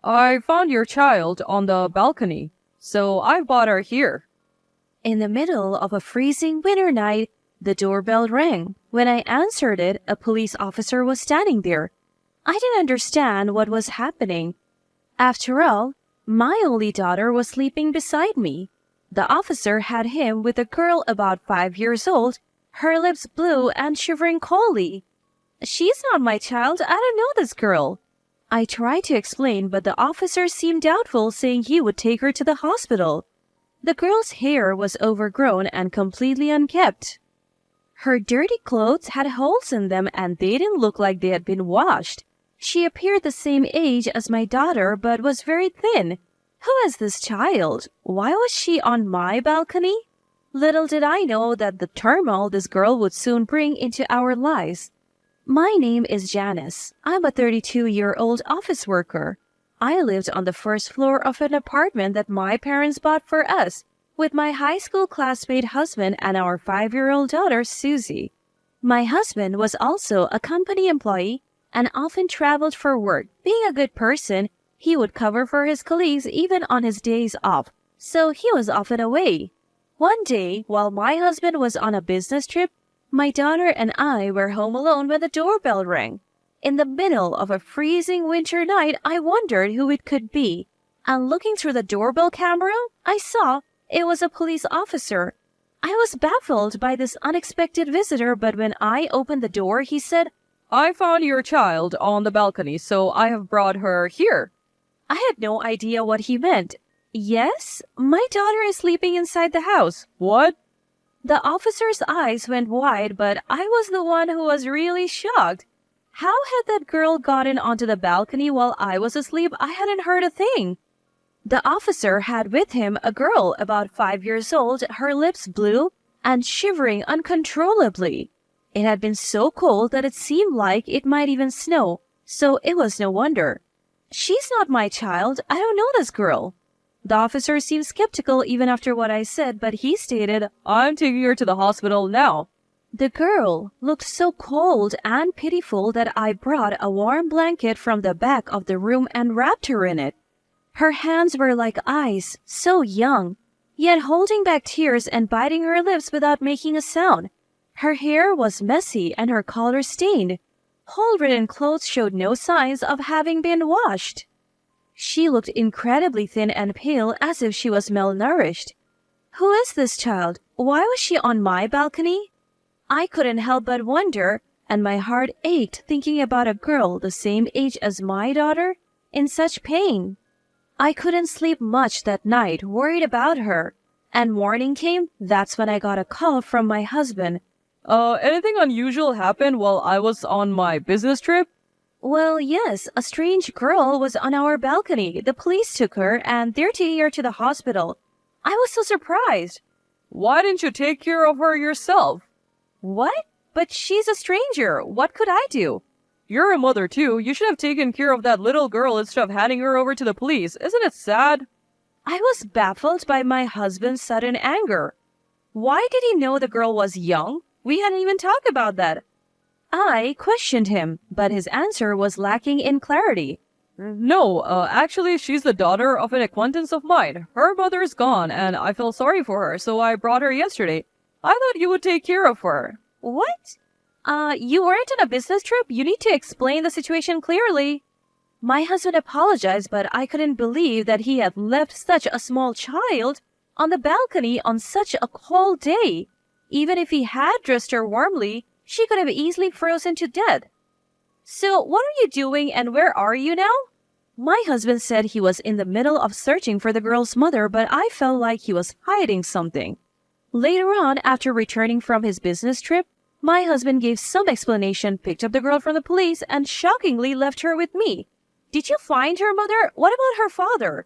I found your child on the balcony, so I brought her here. In the middle of a freezing winter night, the doorbell rang. When I answered it, a police officer was standing there. I didn't understand what was happening. After all, my only daughter was sleeping beside me. The officer had him with a girl about 5 years old, her lips blue and shivering coldly. She's not my child. I don't know this girl. I tried to explain, but the officer seemed doubtful, saying he would take her to the hospital. The girl's hair was overgrown and completely unkempt. Her dirty clothes had holes in them and they didn't look like they had been washed. She appeared the same age as my daughter but was very thin. Who is this child? Why was she on my balcony? Little did I know that the turmoil this girl would soon bring into our lives. My name is Janice. I'm a 32-year-old office worker. I lived on the first floor of an apartment that my parents bought for us, with my high school classmate husband and our 5-year-old daughter, Susie. My husband was also a company employee and often traveled for work. Being a good person, he would cover for his colleagues even on his days off, so he was often away. One day, while my husband was on a business trip, my daughter and I were home alone when the doorbell rang. In the middle of a freezing winter night, I wondered who it could be, and looking through the doorbell camera, I saw it was a police officer. I was baffled by this unexpected visitor, but when I opened the door, he said, I found your child on the balcony, so I have brought her here. I had no idea what he meant. Yes, my daughter is sleeping inside the house. What? The officer's eyes went wide, but I was the one who was really shocked. How had that girl gotten onto the balcony while I was asleep? I hadn't heard a thing. The officer had with him a girl about 5 years old, her lips blue and shivering uncontrollably. It had been so cold that it seemed like it might even snow, so it was no wonder. She's not my child. I don't know this girl. The officer seemed skeptical even after what I said, but he stated, I'm taking her to the hospital now. The girl looked so cold and pitiful that I brought a warm blanket from the back of the room and wrapped her in it. Her hands were like ice, so young, yet holding back tears and biting her lips without making a sound. Her hair was messy and her collar stained. Hole-ridden clothes showed no signs of having been washed. She looked incredibly thin and pale, as if she was malnourished. Who is this child? Why was she on my balcony? I couldn't help but wonder, and my heart ached thinking about a girl the same age as my daughter in such pain. I couldn't sleep much that night, worried about her. And morning came. That's when I got a call from my husband. Anything unusual happened while I was on my business trip? Well, yes, a strange girl was on our balcony. The police took her and they're taking her to the hospital. I was so surprised. Why didn't you take care of her yourself? What? But she's a stranger. What could I do? You're a mother too. You should have taken care of that little girl instead of handing her over to the police. Isn't it sad? I was baffled by my husband's sudden anger. Why did he know the girl was young? We hadn't even talked about that. I questioned him, but his answer was lacking in clarity. No, actually, she's the daughter of an acquaintance of mine. Her mother's gone, and I feel sorry for her, so I brought her yesterday. I thought you would take care of her. What? You weren't on a business trip? You need to explain the situation clearly. My husband apologized, but I couldn't believe that he had left such a small child on the balcony on such a cold day. Even if he had dressed her warmly, she could have easily frozen to death. So what are you doing and where are you now? My husband said he was in the middle of searching for the girl's mother, but I felt like he was hiding something. Later on, after returning from his business trip, my husband gave some explanation, picked up the girl from the police, and shockingly left her with me. Did you find her mother? What about her father?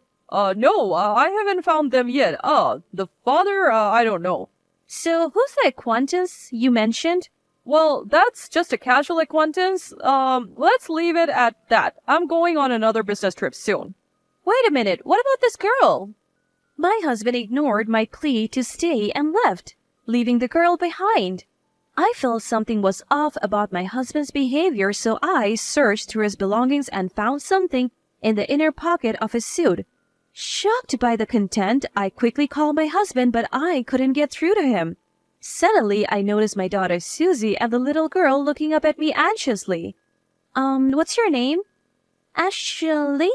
No, I haven't found them yet. The father, I don't know. So who's the acquaintance you mentioned? Well, that's just a casual acquaintance. Let's leave it at that. I'm going on another business trip soon. Wait a minute, what about this girl? My husband ignored my plea to stay and left, leaving the girl behind. I felt something was off about my husband's behavior, so I searched through his belongings and found something in the inner pocket of his suit. Shocked by the content, I quickly called my husband, but I couldn't get through to him. Suddenly, I noticed my daughter Susie and the little girl looking up at me anxiously. What's your name? Ashley?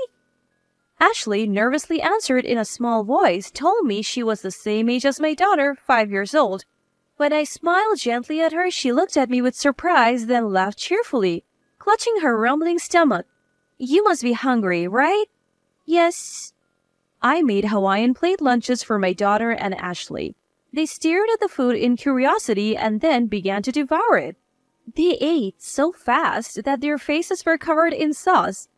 Ashley nervously answered in a small voice, told me she was the same age as my daughter, 5 years old. When I smiled gently at her, she looked at me with surprise, then laughed cheerfully, clutching her rumbling stomach. You must be hungry, right? Yes. I made Hawaiian plate lunches for my daughter and Ashley. They stared at the food in curiosity and then began to devour it. They ate so fast that their faces were covered in sauce.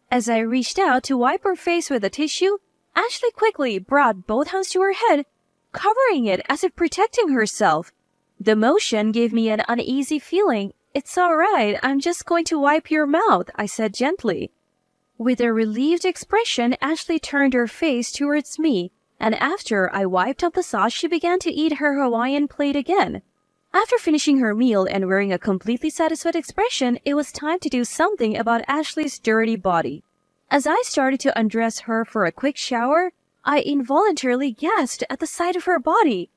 As I reached out to wipe her face with a tissue, Ashley quickly brought both hands to her head, covering it as if protecting herself. The motion gave me an uneasy feeling. It's all right, I'm just going to wipe your mouth, I said gently. With a relieved expression, Ashley turned her face towards me, and after I wiped up the sauce, she began to eat her Hawaiian plate again. After finishing her meal and wearing a completely satisfied expression, it was time to do something about Ashley's dirty body. As I started to undress her for a quick shower, I involuntarily gasped at the sight of her body.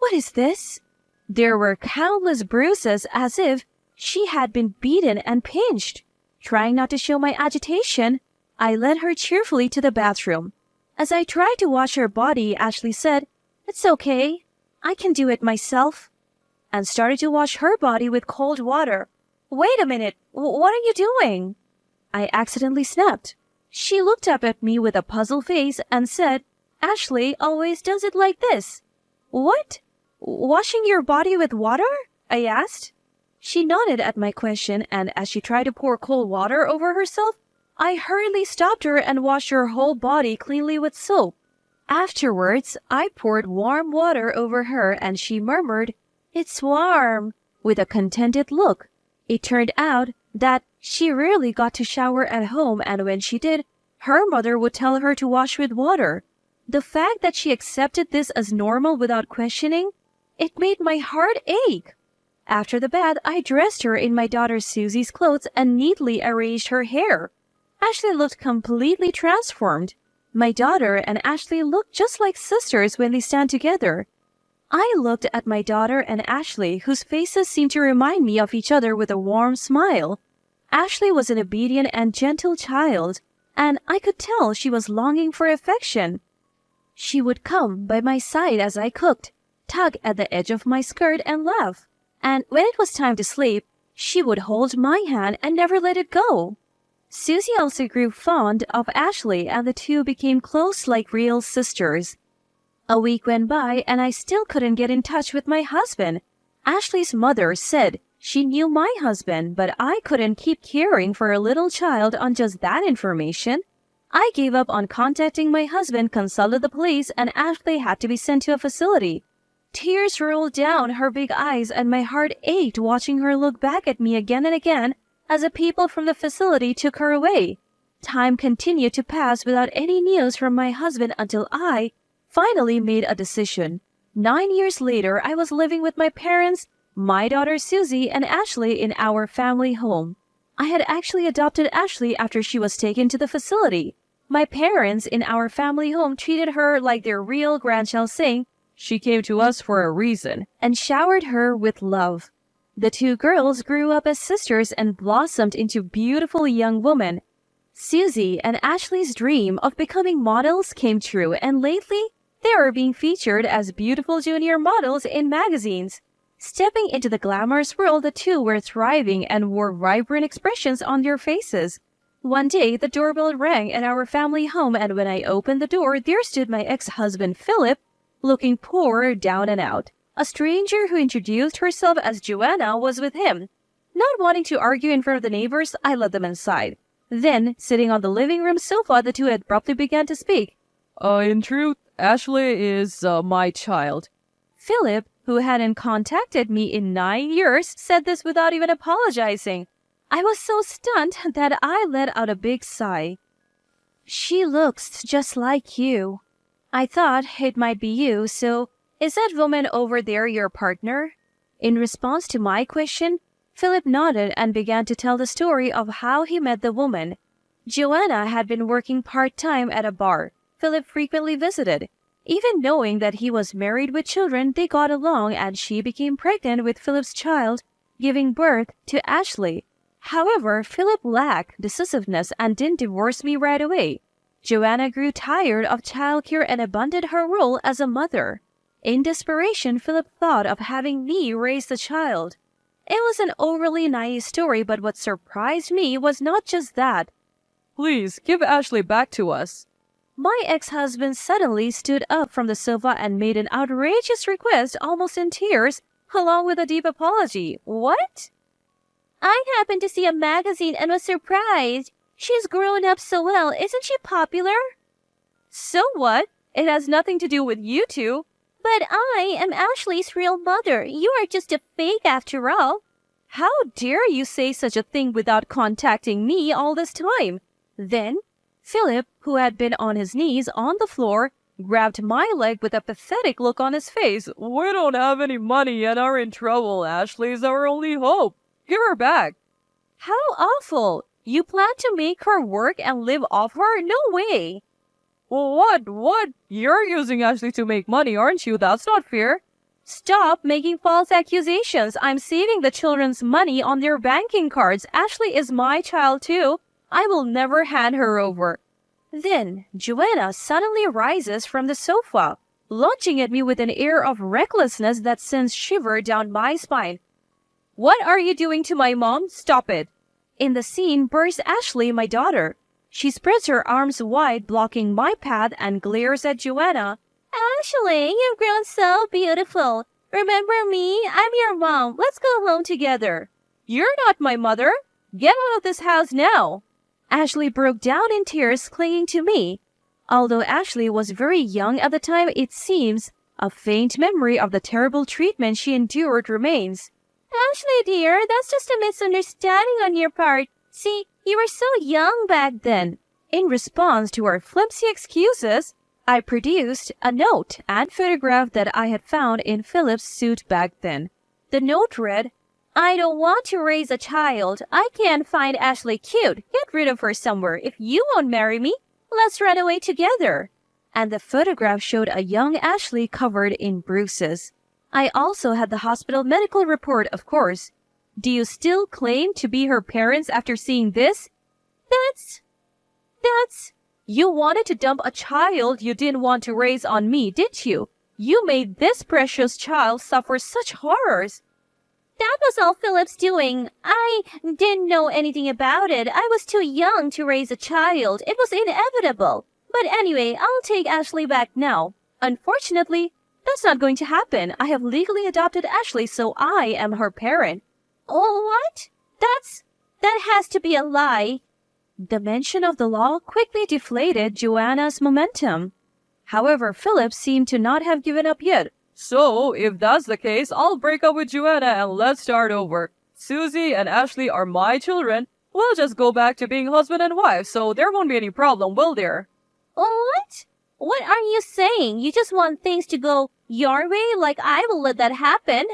What is this? There were countless bruises as if she had been beaten and pinched. Trying not to show my agitation, I led her cheerfully to the bathroom. As I tried to wash her body, Ashley said, "It's okay. I can do it myself," and started to wash her body with cold water. Wait a minute. What are you doing? I accidentally snapped. She looked up at me with a puzzled face and said, Ashley always does it like this. What? Washing your body with water? I asked. She nodded at my question, and as she tried to pour cold water over herself, I hurriedly stopped her and washed her whole body cleanly with soap. Afterwards, I poured warm water over her and she murmured, "It's warm," with a contented look. It turned out that she rarely got to shower at home, and when she did, her mother would tell her to wash with water. The fact that she accepted this as normal without questioning, it made my heart ache. After the bath, I dressed her in my daughter Susie's clothes and neatly arranged her hair. Ashley looked completely transformed. My daughter and Ashley looked just like sisters when they stand together. I looked at my daughter and Ashley, whose faces seemed to remind me of each other with a warm smile. Ashley was an obedient and gentle child, and I could tell she was longing for affection. She would come by my side as I cooked, tug at the edge of my skirt and laugh. And when it was time to sleep, she would hold my hand and never let it go. Susie also grew fond of Ashley, and the two became close like real sisters. A week went by, and I still couldn't get in touch with my husband. Ashley's mother said she knew my husband, but I couldn't keep caring for a little child on just that information. I gave up on contacting my husband, consulted the police, and Ashley had to be sent to a facility. Tears rolled down her big eyes, and my heart ached watching her look back at me again and again as the people from the facility took her away. Time continued to pass without any news from my husband until I finally made a decision. 9 years later, I was living with my parents, my daughter Susie, and Ashley in our family home. I had actually adopted Ashley after she was taken to the facility. My parents in our family home treated her like their real grandchild, saying, "She came to us for a reason," and showered her with love. The two girls grew up as sisters and blossomed into beautiful young women. Susie and Ashley's dream of becoming models came true, and lately they are being featured as beautiful junior models in magazines. Stepping into the glamorous world, the two were thriving and wore vibrant expressions on their faces. One day, the doorbell rang at our family home, and when I opened the door, there stood my ex-husband Philip, looking poor, down and out. A stranger who introduced herself as Joanna was with him. Not wanting to argue in front of the neighbors, I let them inside. Then, sitting on the living room sofa, the two abruptly began to speak. In truth, Ashley is my child." Philip, who hadn't contacted me in 9 years, said this without even apologizing. I was so stunned that I let out a big sigh. "She looks just like you. I thought it might be you, so is that woman over there your partner?" In response to my question, Philip nodded and began to tell the story of how he met the woman. Joanna had been working part-time at a bar Philip frequently visited. Even knowing that he was married with children, they got along and she became pregnant with Philip's child, giving birth to Ashley. However, Philip lacked decisiveness and didn't divorce me right away. Joanna grew tired of childcare and abandoned her role as a mother. In desperation, Philip thought of having me raise the child. It was an overly naive story, but what surprised me was not just that. Please, give Ashley back to us. My ex-husband suddenly stood up from the sofa and made an outrageous request, almost in tears, along with a deep apology. What? I happened to see a magazine and was surprised. She's grown up so well. Isn't she popular? So what? It has nothing to do with you two. But I am Ashley's real mother. You are just a fake after all. How dare you say such a thing without contacting me all this time? Then Philip, who had been on his knees on the floor, grabbed my leg with a pathetic look on his face. We don't have any money and are in trouble. Ashley's our only hope. Give her back. How awful! You plan to make her work and live off her? No way! What? You're using Ashley to make money, aren't you? That's not fair. Stop making false accusations. I'm saving the children's money on their banking cards. Ashley is my child too. I will never hand her over. Then Joanna suddenly rises from the sofa, lunging at me with an air of recklessness that sends shiver down my spine. What are you doing to my mom? Stop it. In the scene bursts Ashley, my daughter. She spreads her arms wide, blocking my path, and glares at Joanna. Ashley, you've grown so beautiful. Remember me? I'm your mom. Let's go home together. You're not my mother. Get out of this house now. Ashley broke down in tears, clinging to me. Although Ashley was very young at the time, it seems a faint memory of the terrible treatment she endured remains. Ashley, dear, that's just a misunderstanding on your part. See, you were so young back then. In response to her flimsy excuses, I produced a note and photograph that I had found in Philip's suit back then. The note read, I don't want to raise a child. I can't find Ashley cute. Get rid of her somewhere. If you won't marry me, let's run away together. And the photograph showed a young Ashley covered in bruises. I also had the hospital medical report, of course. Do you still claim to be her parents after seeing this? That's... You wanted to dump a child you didn't want to raise on me, did you? You made this precious child suffer such horrors. That was all Philip's doing. I didn't know anything about it. I was too young to raise a child. It was inevitable. But anyway, I'll take Ashley back now. Unfortunately, that's not going to happen. I have legally adopted Ashley, so I am her parent. Oh, what? That has to be a lie. The mention of the law quickly deflated Joanna's momentum. However, Philip seemed to not have given up yet. So, if that's the case, I'll break up with Joanna and let's start over. Susie and Ashley are my children. We'll just go back to being husband and wife, so there won't be any problem, will there? What? What are you saying? You just want things to go your way, like I will let that happen?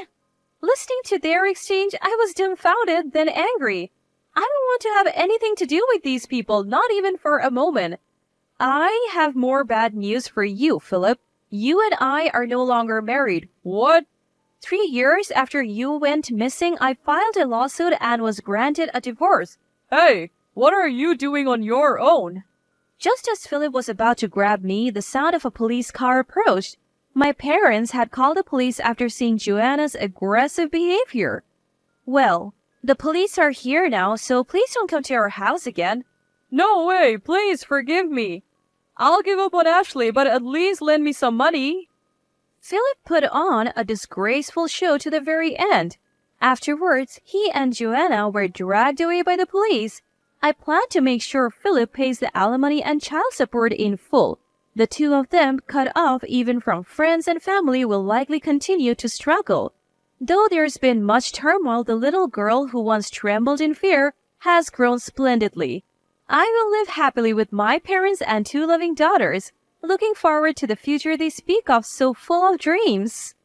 Listening to their exchange, I was dumbfounded, then angry. I don't want to have anything to do with these people, not even for a moment. I have more bad news for you, Philip. You and I are no longer married. What? 3 years after you went missing, I filed a lawsuit and was granted a divorce. Hey, what are you doing on your own? Just as Philip was about to grab me, the sound of a police car approached. My parents had called the police after seeing Joanna's aggressive behavior. Well, the police are here now, so please don't come to our house again. No way, please forgive me. I'll give up on Ashley, but at least lend me some money. Philip put on a disgraceful show to the very end. Afterwards, he and Joanna were dragged away by the police. I plan to make sure Philip pays the alimony and child support in full. The two of them, cut off even from friends and family, will likely continue to struggle. Though there's been much turmoil, the little girl who once trembled in fear has grown splendidly. I will live happily with my parents and 2 loving daughters, looking forward to the future they speak of so full of dreams.